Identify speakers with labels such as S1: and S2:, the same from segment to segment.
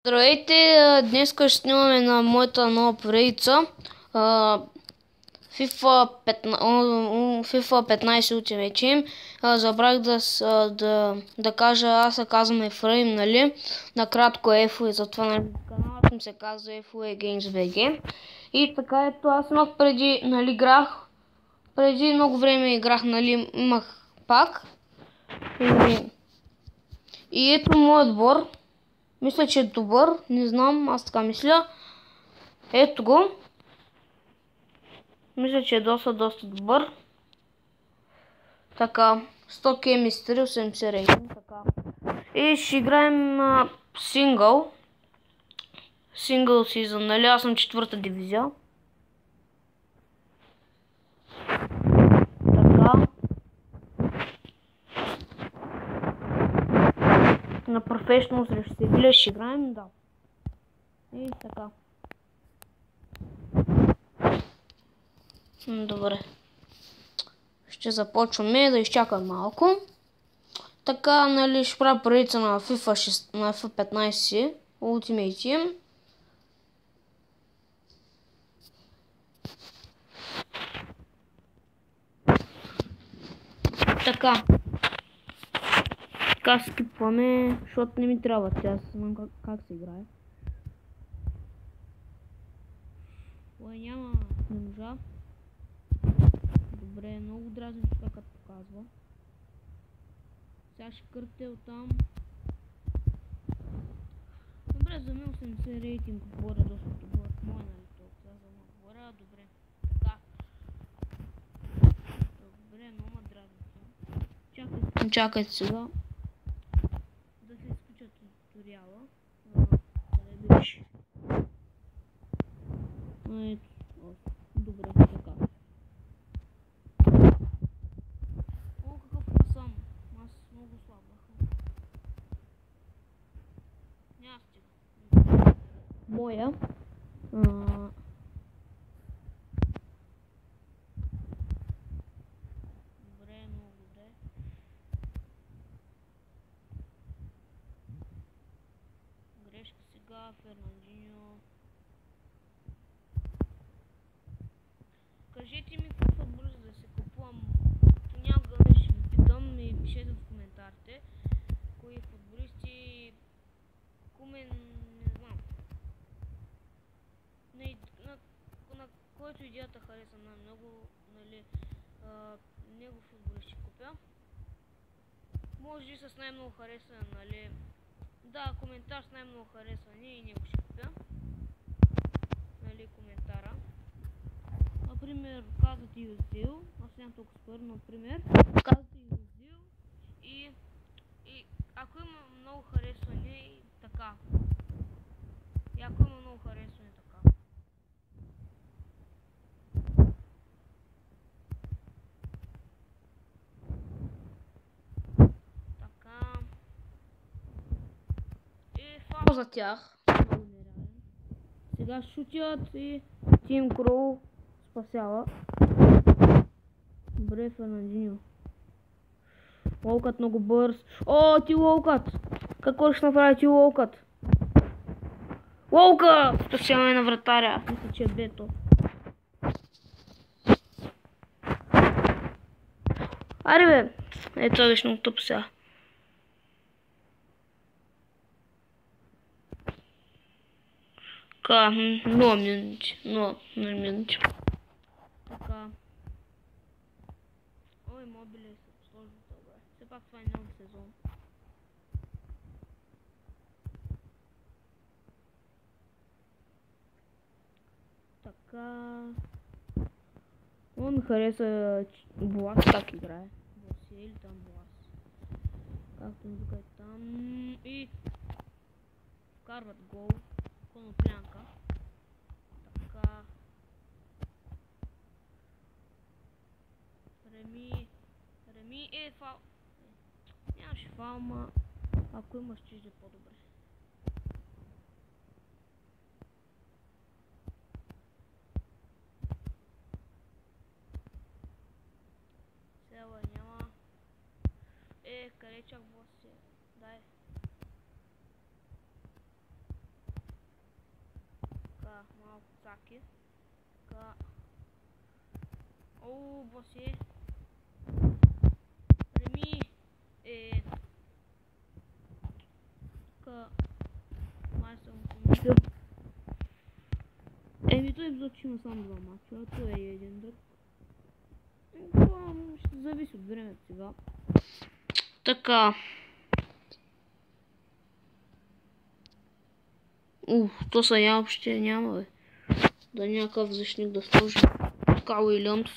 S1: Здравейте, днес ще снимаме на моята нова поредица FIFA 15 Ultimate Team. Забравих да кажа, аз се казвам Ефраим, нали? Накратко FUE, затова на каналът ми се казва FUE Games BG. И така ето, аз имах преди много време играх, нали, имах пак. И ето моят отбор. Мисля, че е добър. Не знам, аз така мисля. Ето го. Мисля, че е доста добър. Така, 100 chemistry, 80 рейтинг. Така. И ще играем сингъл. Сингъл сезон, нали? Аз съм 4-та дивизия. Така. На професионал срещу Севиля ще играем, да. И така. Добре. Ще започваме да изчакам малко. Така, нали, ще правя поредица на FIFA 15 Ultimate Team. Така. Така скипваме, защото не ми трябва. Аз знам как се играе. Ой, няма, не можа. Добре, много дразни така като показва. Сега ще кърте оттам. Добре, за мен 80 рейтинг отбора, доста добър. Мой, нали, толкова за мен отбора. Добре, така. Добре, много дразни. Чакайте сега. Да се изключа туториала. Къде беше? Добре, така. О, какъв аз съм. Аз много слаб бях. Няма стига. Моя. Добре, много добре. Грешка сега, Фернандиньо. Кажете ми какво бързо да се купувам. Понякога ще ви питам и пишете в коментарите. Кои футболисти, Кумен, не знам. На който идеята хареса най-много, нали, него футболист ще купя. Може и с най-много харесване, нали. Да, коментар с най-много харесване и него ще купя. Нали, коментара. Например, казвате Юздил, аз нямам толкова спор, например, казвате Юздил и ако има много харесване, така. И ако има много харесване, така. Така. И фал за тях. Много нереален. Сега шутят и Тим Кроу спасява. Добре, Фернандиньо. Уолкът много бърз. О, ти Уолкът! Какво ще направи ти Уолкът? Уолкът! Спасяваме на вратаря. Мисля, че е Бето. Аре бе! Ето това беше много тъпо сега. Така, 0 минути. 0 минути. Така. Ой, мобили са сложно това. Все пак това е нов сезон. Така. Он ми хареса Блас как играе. Блас или там Блас. Както ми викат там. И вкарват гол. Коноплянка. Така. Реми е фал. Нямаше фал, ма ако имаш чижде по-добре. Сега няма. Къде чак Блас е? Дай. малко цаки. Така. О, босе. Реми. Така. Май съм помислил. Той епизод ще има само 2 мача, той е един друг. Това ще зависи от времето сега. Така. То са въобще няма, бе. Да някакъв защитник да сложи. Така, Уилямс.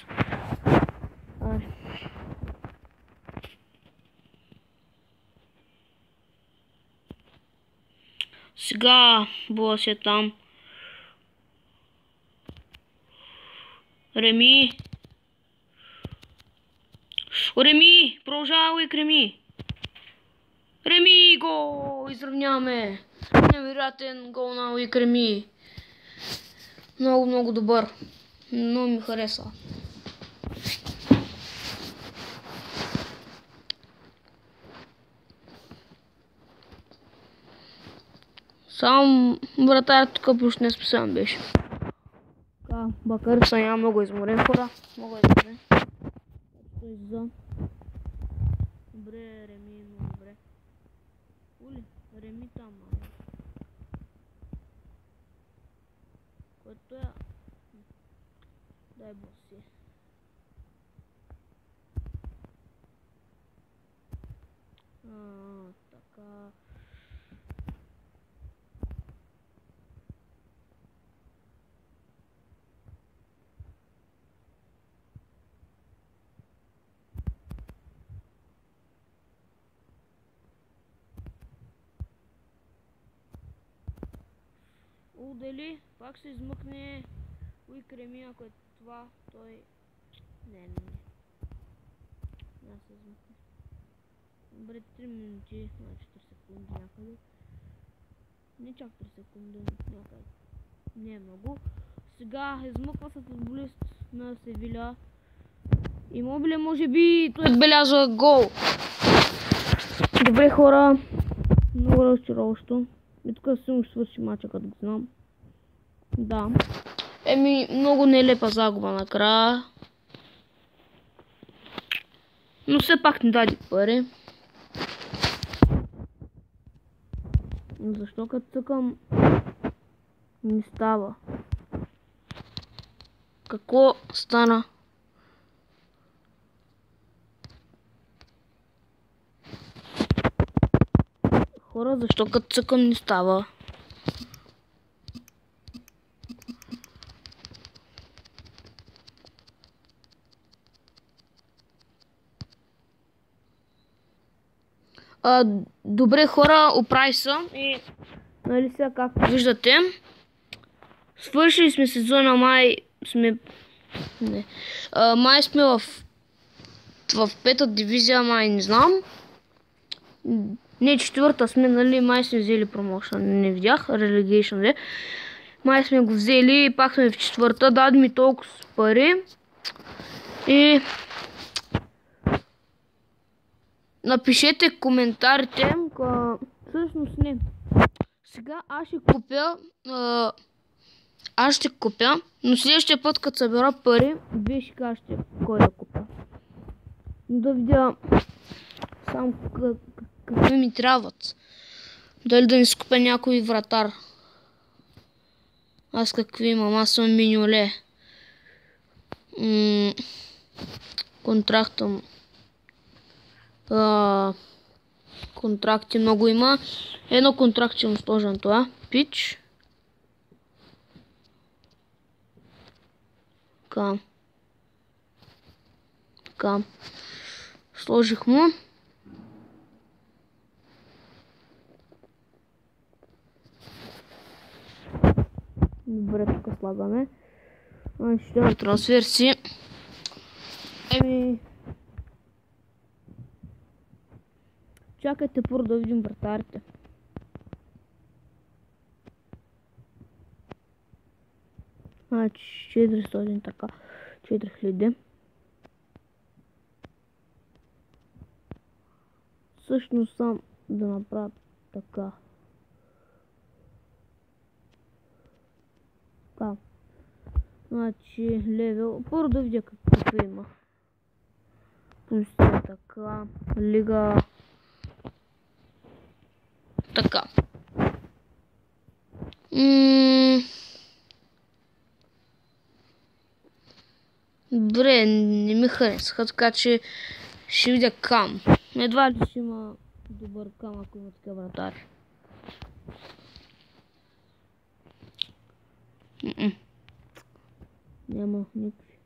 S1: Сега Бос е там. Реми. Реми! Продължавай, Реми! Реми! Гол! Изравняваме! Невероятен гол на Уик Реми. Много, много добър. Много ми хареса. Само вратар тук почти не специално беше. Бакър са няма много изморен хора. Много изморен. Добре, Реми, много добре. Ули, Реми там, което е... Дай боси. Така... Дали пак се измъкне Уик Реми, ако е това, той... Не се измъкне. Добре, 3 минути, 4 секунди някъде. Не чак 3 секунди, някъде. Не е много. Сега измъква се футболист на Севиля. Имобиле, може би, той отбелязва гол. Добре, хора. Много разочароващо. И тук си му ще свърши мача, като го знам. Да. Много нелепа загуба накрая. Но все пак не даде пари. Защо като цъкам не става? Какво стана? Хора, защо като цъкам не става? Добре, хора, оправи се и нали сега както виждате, свършили сме сезона, май сме в 5-та дивизия, май не знам. Не, 4-та сме, нали, май сме взели промоушен, не видях, Relegation, май сме го взели и пак сме в 4-та, даде ми толкова пари и напишете коментарите, всъщност не. Сега аз ще купя, но следващия път, като събера пари, вие ще кажете кой да купя. Да видя само какви ми трябват. Дали да не скупя някой вратар. Аз какви имам? Аз съм Миньоле. Контракти много има. Едно контракт ще му сложа на това. Пич. Така. Сложих му. Добре, тук слагаме. Ще на трансфер си. Чакайте първо да видим вратарите. Значи 400, така. 4000. Всъщност сам да направя така. Значи левел. Първо да видя какви има. Позиция така. Лига. Така. Добре, не ми харесаха, така че ще видя кам. Едва ли ще има добър кам, ако има такива вратари. Няма никакви.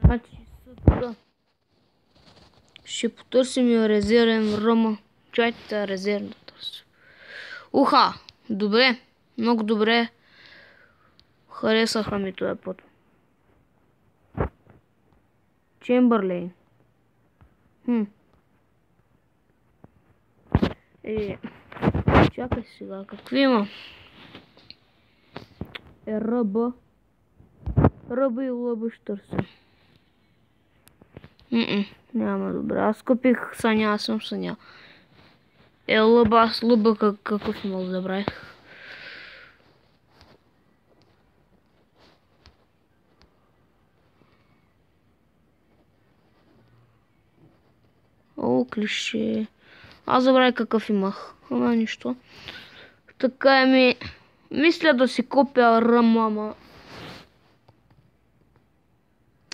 S1: Значи съда. Ще потърсим и резервен Рома. Чайте резервен да търсим. Уха! Добре. Много добре. Харесаха ми този път. Чембърлейн. Чакай сега. Какви има? РБ. РБ и ЛБ ще търсим. Няма добре. Аз купих Саня, аз съм Саня. ЛБ, аз ЛБ какъв имал забравих. О, клише. Аз забравих какъв имах. Ама нищо. Така мисля да си купя Рамама.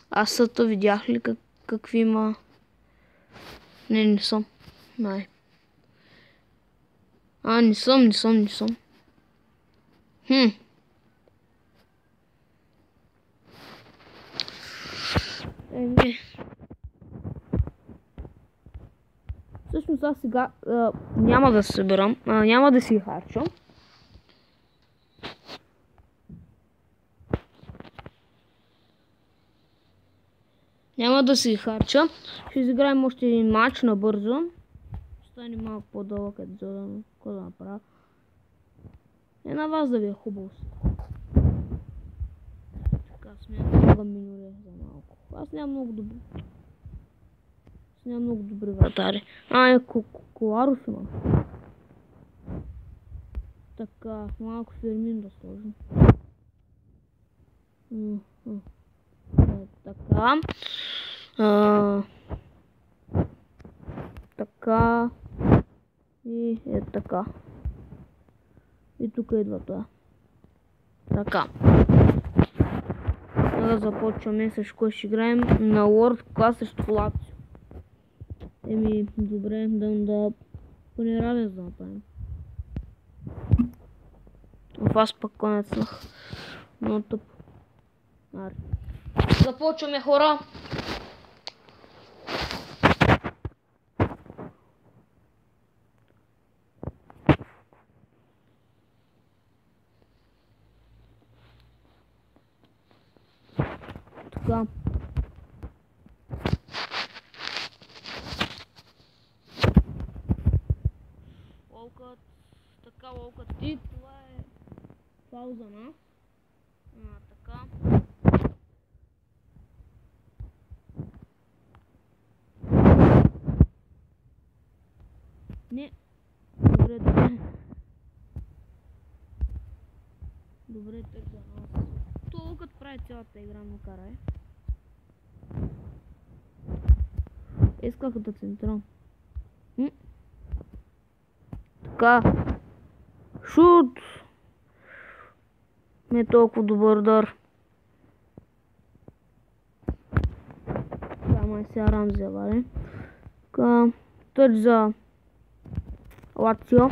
S1: Аз съто видях ли какви има? Не съм. Не съм. Всъщност аз сега няма да се събирам, няма да си харчам. Няма да си харча. Ще изиграем още един матч набързо. Стане малко по-дълъг епизода, какво да направя. На вас да ви е хубаво. Така, смятам да минуля за малко. Аз нямам много добри вратари. Коларов има. Така, малко Фермин да сложим. Така. Така. И така. И тук идва това. Така. Сега започваме с кой ще играем на World Class срещу Лацио. Добре, да поне равен да направим. Аз пък конецнах. Но тъп. Започваме, хора! Така. Локът. Така, локът. И това е пауза на. Така. Не. Добре. Добре, така. Локът прави цялата игра, но карай. Исках да центрам. Така. Шут! Не е толкова добър дар. Така, май сега Рамзи вари. Така. Тъч за Лацио.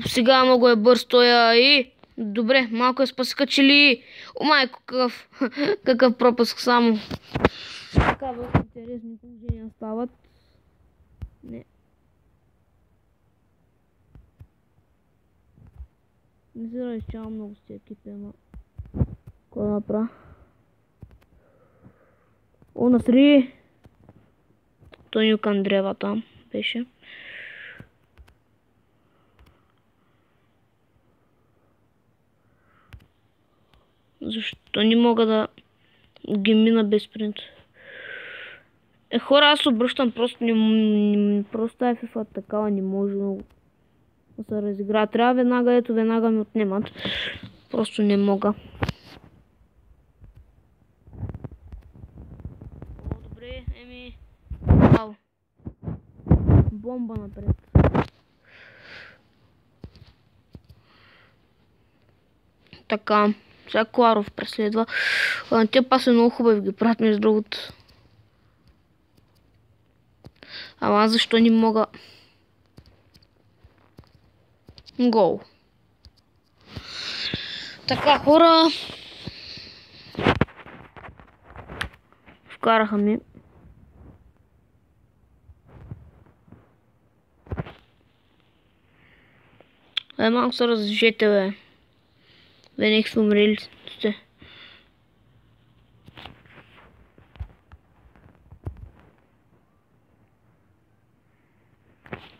S1: Сега много е бърз тоя и... Добре, малко е спаскачили. О, майко, какъв пропуск само. Така много интересни положения стават. Не се разчавам много с тия екипи, ама... Какво да направя? О, насри! Тонио Кандрева там беше. Защо не мога да ги мина без принт? Хора, аз обръщам, просто просто FF такава не може много да се разигра. Трябва веднага ми отнемат. Просто не мога. О, добре, Вау. Бомба напред. Така, сега Кларов преследва. Те паси много хубави ги правят, между другото. Ама аз защо не мога? Гол. Така, хора. Вкараха ми. Малко се разжете, бе. Венех са умрели сте.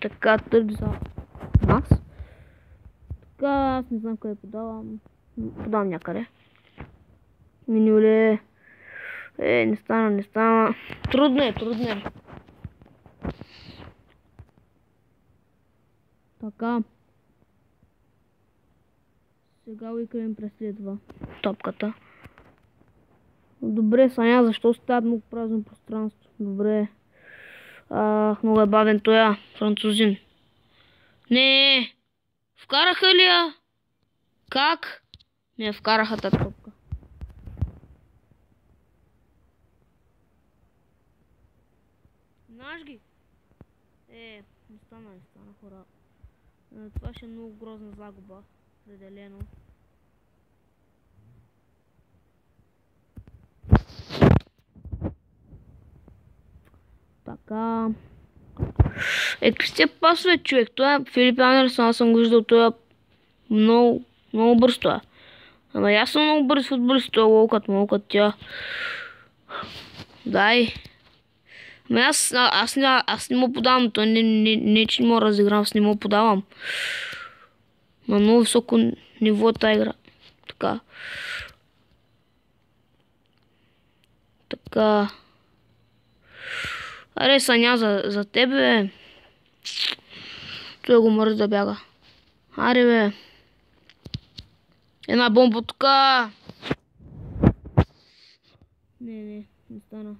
S1: Така, търди за нас. Така, аз не знам къде подавам. Подавам някъде. Минюле. Не стана. Трудно е. Така. Сега Уикън преследва топката. Добре, Саня, защо става много празно пространство? Добре. Много е бавен тоя, французин. Не, вкараха ли я? Как? Не, вкараха тази топка. Наш ги? Не стана, хора. Това ще е много грозна загуба. Определено. Така. Какви пасове, човек? Това Филип Андерсон, аз съм го виждал, това много бърз това. Ама аз съм много бърз футболист, това лолкът тя. Дай. Ама аз не му подавам, то не че не мога да разиграм, аз не му подавам. На много високо ниво тази игра. Така. Аре, Саня, за тебе, бе. Той го мързи да бяга. Аре, бе. Една бомба тука. Не стана.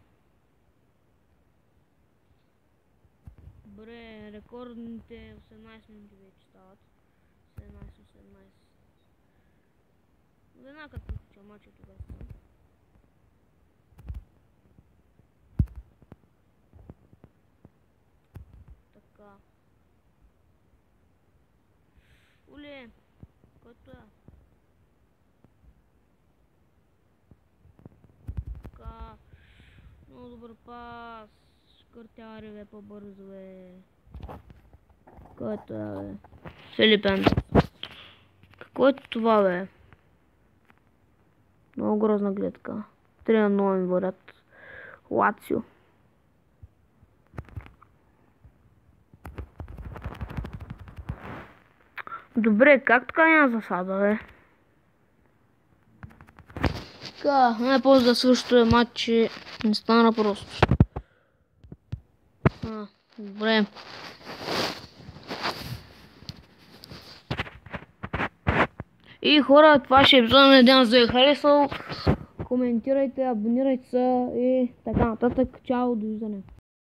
S1: Добре, рекордните 18 минути вече стават. 17-18. Веднага като приключа мача тогава. Така. Оле, който е? Така. Много добър пас. Шкъртяри, бе, по-бързо, бе. Който е, бе? Филипен. Какво е това, бе? Много грозна гледка. 3-0 ми водят. Лацио. Добре, как така няма засада, бе? Така, най-после да свърши този матч, че не стана просто. Добре. И хора, това ще е епизода, надявам се да ви е харесал. Коментирайте, абонирайте се и така нататък. Чао, довиждане.